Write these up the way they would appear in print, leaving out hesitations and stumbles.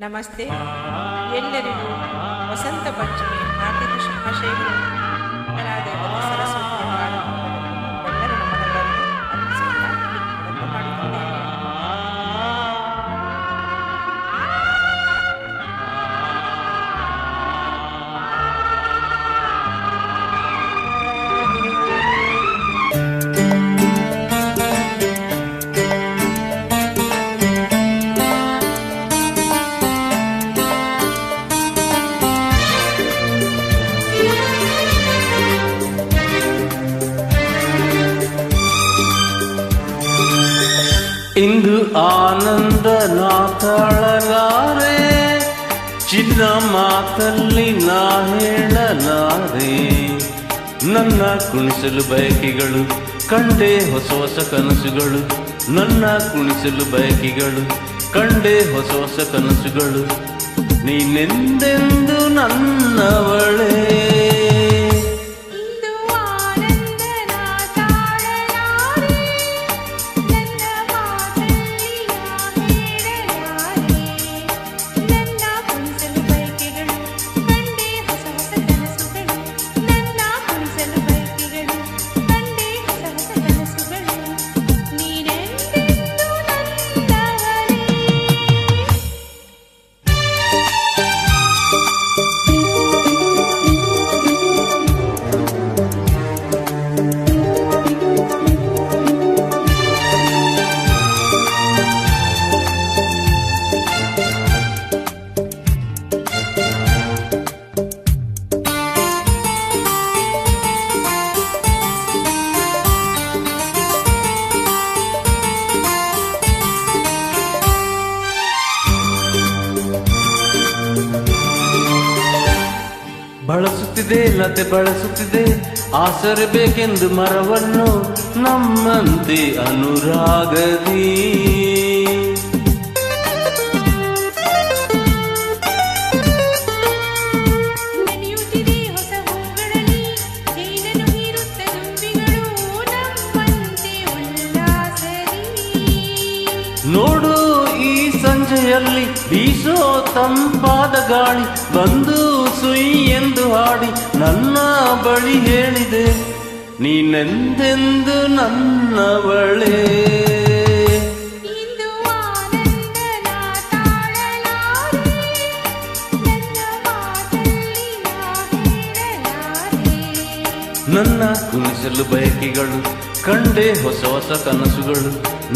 ನಮಸ್ತೆ. ಎಲ್ಲರಿಗೂ ವಸಂತ ಪಂಚಮಿ ಹಾರ್ದಿಕ ಶುಭಾಶಯಗಳು. ಪರಾದೇವತೆ ಸರಸ್ವತಿಯ ಎಲ್ಲರ ನಮನಗಳನ್ನು ಅರ್ಪಿಸುತ್ತಾ ಪ್ರಾರಂಭ ಮಾಡುತ್ತೇನೆ. ಇಂದು ಆನಂದ ನಾ ತಾಳಲಾರೆ, ಚಿನ್ನ ಮಾತಲ್ಲಿ ನಾ ಹೇಳಲಾರೆ. ನನ್ನ ಕುಣಿಸಲು ಬಯಕೆಗಳು ಕಂಡೆ ಹೊಸ ಹೊಸ ಕನಸುಗಳು, ನನ್ನ ಕುಣಿಸಲು ಬಯಕೆಗಳು ಕಂಡೆ ಹೊಸ ಹೊಸ ಕನಸುಗಳು. ನೀನೆಂದೆಂದು ನನ್ನವಳೇ, ಬಳಸುತ್ತಿದೆ ಲತೆ ಬಳಸುತ್ತಿದೆ ಆಸರೆ ಬೇಕೆಂದು ಮರವನ್ನು ನಮ್ಮಂತೆ ಅನುರಾಗದಿ. ನೋಡು ಈ ಸಂಜೆಯಲ್ಲಿ ಬೀಸೋ ತಂಪಾದ ಗಾಳಿ ಬಂದು ಸುಯಿ ಎಂದು ಹಾಡಿ ನನ್ನ ಬಳಿ ಹೇಳಿದೆ, ನೀನೆಂದೆಂದು ನನ್ನವಳೇ. ನನ್ನ ಕುಣಿಸಲು ಬಯಕೆಗಳು ಕಂಡೆ ಹೊಸ ಹೊಸ ಕನಸುಗಳು,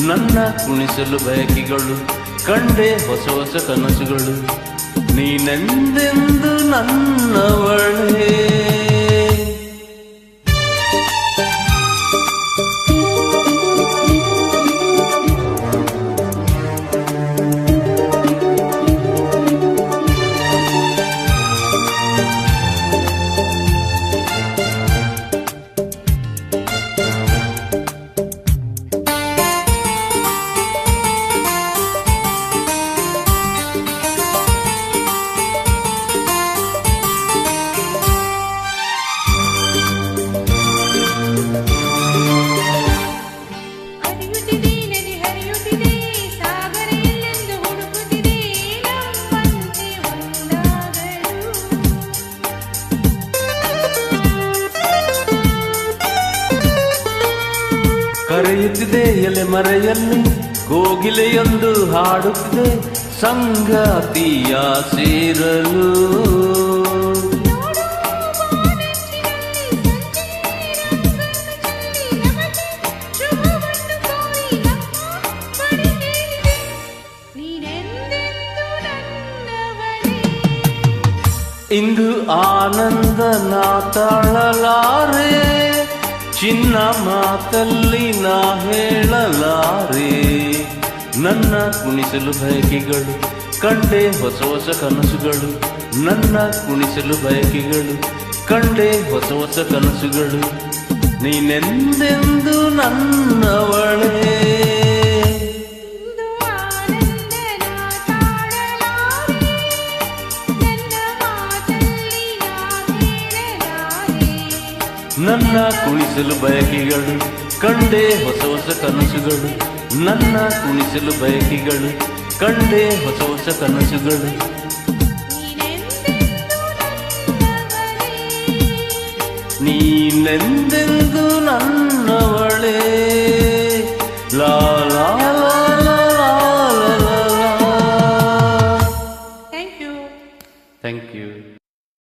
ನನ್ನ ಕುಣಿಸಲು ಬಯಕೆಗಳು ಕಂಡೆ ಹೊಸ ಹೊಸ ಕನಸುಗಳು. ನೀನೆಂದೆಂದು ನನ್ನವಳೇ. ಕರೆಯುತ್ತಿದೆ ಎಲೆ ಮರೆಯಲ್ಲಿ ಕೋಗಿಲೆಯೊಂದು ಹಾಡುತ್ತಿದೆ ಸಂಗಾತಿಯ ಸೇರಲು. ಇಂದು ಆನಂದ ನಾ ತಾಳಲಾರೆ, ಚಿನ್ನ ಮಾತಲ್ಲಿ ನಾ ಹೇಳಲಾರೆ. ನನ್ನ ಕುಣಿಸಲು ಬಯಕೆಗಳು ಕಂಡೆ ಹೊಸ ಹೊಸ ಕನಸುಗಳು, ನನ್ನ ಕುಣಿಸಲು ಬಯಕೆಗಳು ಕಂಡೆ ಹೊಸ ಹೊಸ ಕನಸುಗಳು. ನೀನೆಂದೆಂದು ನನ್ನವಳೇ. ನನ್ನ ಕುಣಿಸಲು ಬಯಕೆಗಳು ಕಂಡೆ ಹೊಸ ಹೊಸ ಕನಸುಗಳು, ನನ್ನ ಕುಣಿಸಲು ಬಯಕೆಗಳು ಕಂಡೆ ಹೊಸ ಹೊಸ ಕನಸುಗಳು. ನೀನೆಂದೆಂದು ನನ್ನವಳೇ ಲಾ ಲಾ ಲಾ ಲಾ ಲಾ ಲಾ. Thank you. Thank you.